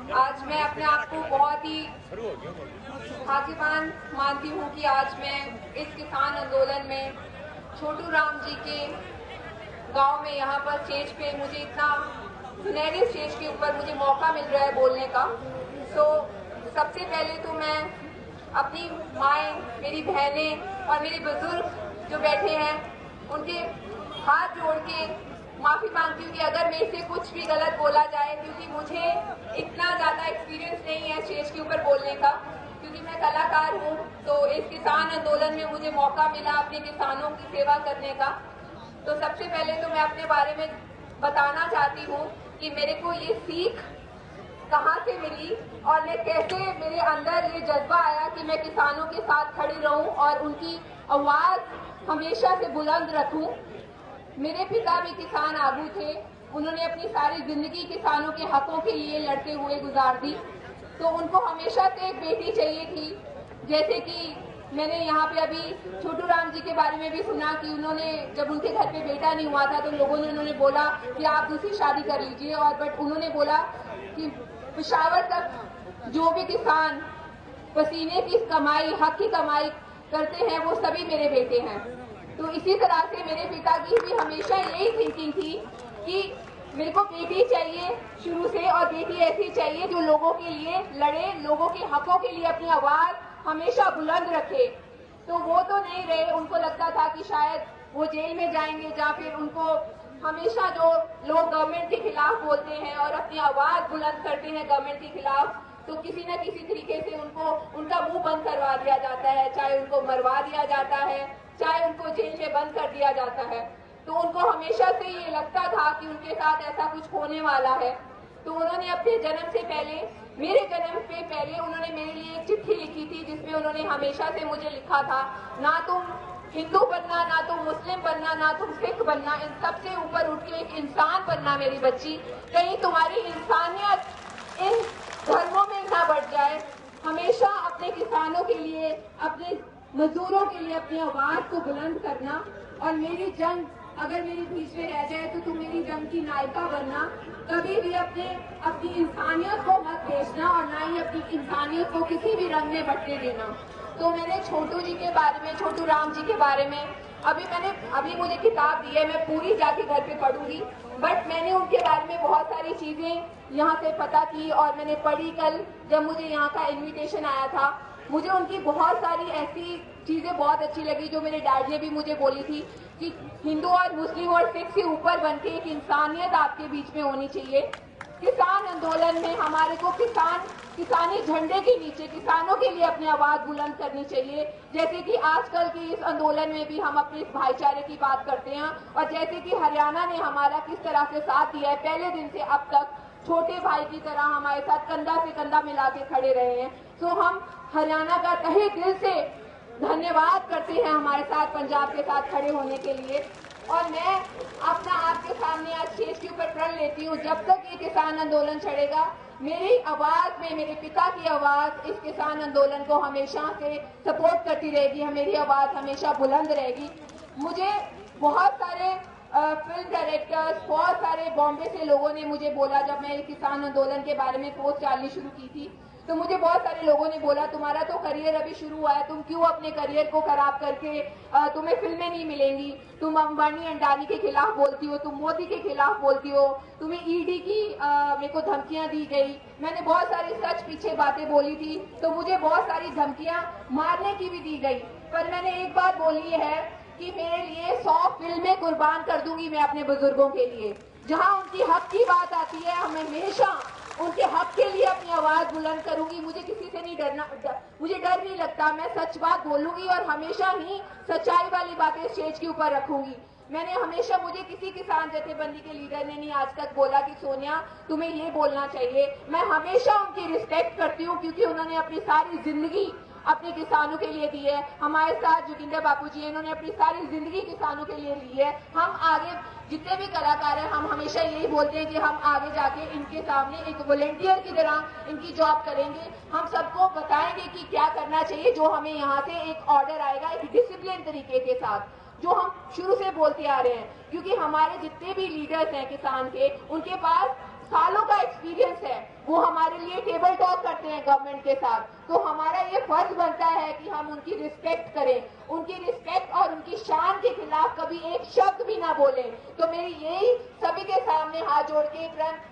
आज मैं अपने आप को बहुत ही भाग्यवान मानती हूँ कि आज मैं इस किसान आंदोलन में छोटू राम जी के गांव में यहाँ पर स्टेज पे मुझे इतना सुनहरे स्टेज के ऊपर मुझे मौका मिल रहा है बोलने का। तो सबसे पहले तो मैं अपनी माएँ, मेरी बहनें और मेरे बुजुर्ग जो बैठे हैं उनके हाथ जोड़ के माफी मांगती हूँ कि अगर मेरे से कुछ भी गलत बोला जाए, क्योंकि मुझे इतना ज्यादा एक्सपीरियंस नहीं है स्टेज के ऊपर बोलने का, क्योंकि मैं कलाकार हूँ। तो इस किसान आंदोलन में मुझे मौका मिला अपने किसानों की सेवा करने का। तो सबसे पहले तो मैं अपने बारे में बताना चाहती हूँ कि मेरे को ये सीख कहाँ से मिली और मैं कैसे मेरे अंदर ये जज्बा आया कि मैं किसानों के साथ खड़ी रहूं और उनकी आवाज हमेशा से बुलंद रखूं। मेरे पिता भी किसान आगू थे, उन्होंने अपनी सारी जिंदगी किसानों के हकों के लिए लड़ते हुए गुजार दी। तो उनको हमेशा से एक बेटी चाहिए थी। जैसे कि मैंने यहाँ पे अभी छोटू राम जी के बारे में भी सुना कि उन्होंने जब उनके घर पे बेटा नहीं हुआ था तो लोगों ने उन्होंने बोला कि आप दूसरी शादी कर लीजिए, और बट उन्होंने बोला कि पेशावर तक जो भी किसान पसीने की कमाई, हक की कमाई करते हैं वो सभी मेरे बेटे हैं। तो इसी तरह से मेरे पिता की भी हमेशा यही थिंकिंग थी कि मेरे को बेटी चाहिए शुरू से, और बेटी ऐसी चाहिए जो लोगों के लिए लड़े, लोगों के हकों के लिए अपनी आवाज हमेशा बुलंद रखे। तो वो तो नहीं रहे, उनको लगता था कि शायद वो जेल में जाएंगे, या फिर उनको हमेशा जो लोग गवर्नमेंट के खिलाफ बोलते हैं और अपनी आवाज बुलंद करते हैं गवर्नमेंट के खिलाफ, तो किसी न किसी तरीके से उनको उनका मुंह बंद करवा दिया जाता है, चाहे उनको मरवा दिया जाता है, चाहे उनको जेल में बंद कर दिया जाता है। तो उनको हमेशा से ये लगता था कि उनके साथ ऐसा कुछ होने वाला है। तो उन्होंने अपने जन्म से पहले, मेरे जन्म से पहले उन्होंने मेरे लिए एक चिट्ठी लिखी थी, जिसमें उन्होंने हमेशा से मुझे लिखा था, ना तुम हिंदू बनना, ना तुम मुस्लिम बनना, ना तुम सिख बनना, इन सबसे ऊपर उठ के एक इंसान बनना मेरी बच्ची। कहीं तुम्हारी इंसानियत इन धर्मों में ना बढ़ जाए। हमेशा अपने किसानों के लिए, अपने मजदूरों के लिए अपनी आवाज को बुलंद करना, और मेरी जंग अगर मेरी बीच में रह जाए तो तुम मेरी जंग की नायिका बनना। कभी भी अपनी इंसानियत को मत बेचना, और ना ही अपनी इंसानियत को किसी भी रंग में बटने देना। तो मैंने छोटू जी के बारे में, छोटू राम जी के बारे में अभी मुझे किताब दी है, मैं पूरी जाके घर पे पढ़ूंगी, बट मैंने उनके बारे में बहुत सारी चीजें यहाँ से पता की और मैंने पढ़ी। कल जब मुझे यहाँ का इन्विटेशन आया था, मुझे उनकी बहुत सारी ऐसी चीजें बहुत अच्छी लगी जो मेरे डैड ने भी मुझे बोली थी कि हिंदू और मुस्लिम और सिख से ऊपर बनके एक इंसानियत आपके बीच में होनी चाहिए। किसान आंदोलन में हमारे को किसानी झंडे के नीचे किसानों के लिए अपनी आवाज बुलंद करनी चाहिए। जैसे कि आजकल के इस आंदोलन में भी हम अपने इस भाईचारे की बात करते हैं, और जैसे कि हरियाणा ने हमारा किस तरह से साथ दिया है, पहले दिन से अब तक छोटे भाई की तरह हमारे साथ कंधा से कंधा मिला के खड़े रहे हैं। तो हम हरियाणा का तहे दिल से धन्यवाद करते हैं हमारे साथ पंजाब के साथ खड़े होने के लिए। और मैं अपना आपके सामने आज स्टेज के ऊपर प्रण लेती हूँ, जब तक ये किसान आंदोलन चलेगा, मेरी आवाज में मेरे पिता की आवाज इस किसान आंदोलन को हमेशा से सपोर्ट करती रहेगी, मेरी आवाज हमेशा बुलंद रहेगी। मुझे बहुत सारे फिल्म डायरेक्टर्स, बहुत सारे बॉम्बे से लोगों ने मुझे बोला, जब मैं किसान आंदोलन के बारे में पोस्ट डालनी शुरू की थी, तो मुझे बहुत सारे लोगों ने बोला, तुम्हारा तो करियर अभी शुरू हुआ है, तुम क्यों अपने करियर को खराब करके तुम्हें फिल्में नहीं मिलेंगी, तुम अंबानी अंडानी के खिलाफ बोलती हो, तुम मोदी के खिलाफ बोलती हो, तुम्हें ईडी की मेरे को धमकियां दी गई। मैंने बहुत सारी सच पीछे बातें बोली थी, तो मुझे बहुत सारी धमकियां मारने की भी दी गई। पर मैंने एक बात बोली है कि मेरे लिए 100 फिल्में कुर्बान कर दूंगी मैं अपने बुजुर्गों के लिए। जहां उनकी हक की बात आती है, हम हमेशा उनके हक के लिए अपनी आवाज बुलंद करूंगी। मुझे किसी से नहीं डरना, मुझे डर नहीं लगता। मैं सच बात बोलूंगी और हमेशा ही सच्चाई वाली बातें स्टेज के ऊपर रखूंगी। मैंने हमेशा, मुझे किसी किसान जथेबंदी के लीडर ने नहीं आज तक बोला कि सोनिया तुम्हें ये बोलना चाहिए। मैं हमेशा उनकी रिस्पेक्ट करती हूँ, क्योंकि उन्होंने अपनी सारी जिंदगी अपने किसानों के लिए दी है। हमारे साथ जोगिंदर बापू जी, इन्होंने अपनी सारी जिंदगी किसानों के लिए ली है। हम आगे जितने भी कलाकार हैं, हम हमेशा यही बोलते हैं कि हम आगे जाके इनके सामने एक वॉलंटियर की तरह इनकी जॉब करेंगे। हम सबको बताएंगे कि क्या करना चाहिए, जो हमें यहाँ से एक ऑर्डर आएगा, एक डिसिप्लिन तरीके के साथ, जो हम शुरू से बोलते आ रहे हैं। क्योंकि हमारे जितने भी लीडर्स हैं किसान के, उनके पास सालों का एक्सपीरियंस है। वो हमारे लिए टेबल टॉक करते हैं गवर्नमेंट के साथ, तो हमारा ये फर्ज बनता है कि हम उनकी रिस्पेक्ट करें, उनकी रिस्पेक्ट और उनकी शान के खिलाफ कभी एक शब्द भी ना बोलें। तो मेरी यही सभी के सामने हाथ जोड़ के प्रण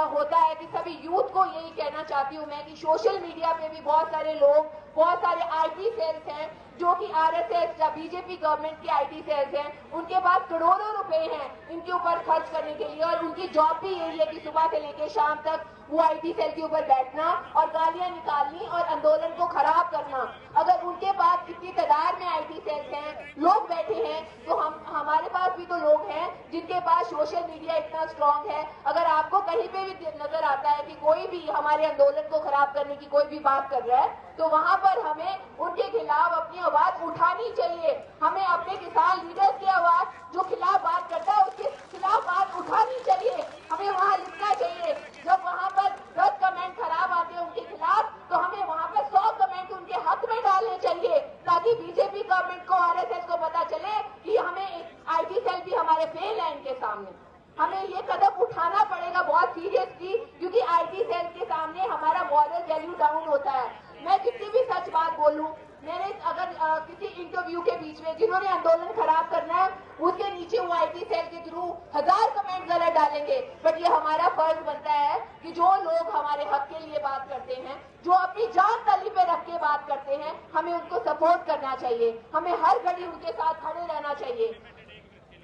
होता है कि सभी यूथ को यही कहना चाहती हूँ मैं कि सोशल मीडिया पे भी बहुत सारे लोग, बहुत सारे आईटी सेल्स हैं जो कि आरएसएस या बीजेपी गवर्नमेंट के आईटी सेल्स हैं, उनके पास करोड़ों रुपए हैं इनके ऊपर खर्च करने के लिए, और उनकी जॉब भी यही है कि सुबह से लेकर शाम तक वो आईटी सेल के ऊपर बैठना और गालियां निकालनी और आंदोलन को खराब करना। अगर उनके पास इतनी तादाद में आईटी सेल्स हैं, लोग बैठे हैं, तो हमारे पास भी तो लोग हैं जिनके पास सोशल मीडिया इतना स्ट्रांग है। अगर आपको कहीं पे भी नजर आता है कि कोई भी हमारे आंदोलन को खराब करने की कोई भी बात कर रहा है, तो वहां पर हमें उनके खिलाफ अपनी आवाज उठानी चाहिए। हमें अपने किसान लीडर्स की आवाज जो खिलाफ बात करता है उसके खिलाफ बात उठानी चाहिए, हमें वहां लिखना चाहिए। जब वहां पर 10 कमेंट खराब आते हैं उनके खिलाफ, तो हमें वहां पर 100 कमेंट उनके हक में डालने चाहिए, ताकि बीजेपी गवर्नमेंट को, आरएसएस को पता चले कि हमें आईटी सेल भी हमारे फेल है इनके सामने। हमें ये कदम उठाना पड़ेगा बहुत सीरियसली, क्योंकि आईटी सेल के सामने हमारा मॉरल वैल्यू डाउन होता है। मैं कितनी भी सच बात बोलूं, मैंने अगर किसी इंटरव्यू के बीच में जिन्होंने आंदोलन खराब करना है उसके नीचे वो आईटी सेल के थ्रू 1000 कमेंट गलत डालेंगे, बट ये हमारा फर्ज बनता है कि जो लोग हमारे हक के लिए बात करते हैं, जो अपनी जान तली पे रख के बात करते हैं, हमें उनको सपोर्ट करना चाहिए, हमें हर घड़ी उनके साथ खड़े रहना चाहिए।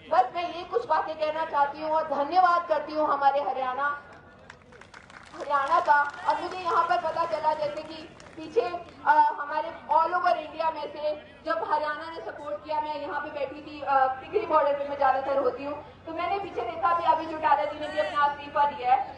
बस मैं ये कुछ बातें कहना चाहती हूँ और धन्यवाद करती हूँ हमारे हरियाणा का। और मुझे यहाँ पर पता चला जैसे कि पीछे हमारे ऑल ओवर इंडिया में से जब हरियाणा ने सपोर्ट किया, मैं यहाँ पे बैठी थी, टिकरी बॉर्डर पे मैं ज्यादातर होती हूँ, तो मैंने पीछे देखा भी अभी चौटाला जी ने भी अपना इस्तीफा दिया है।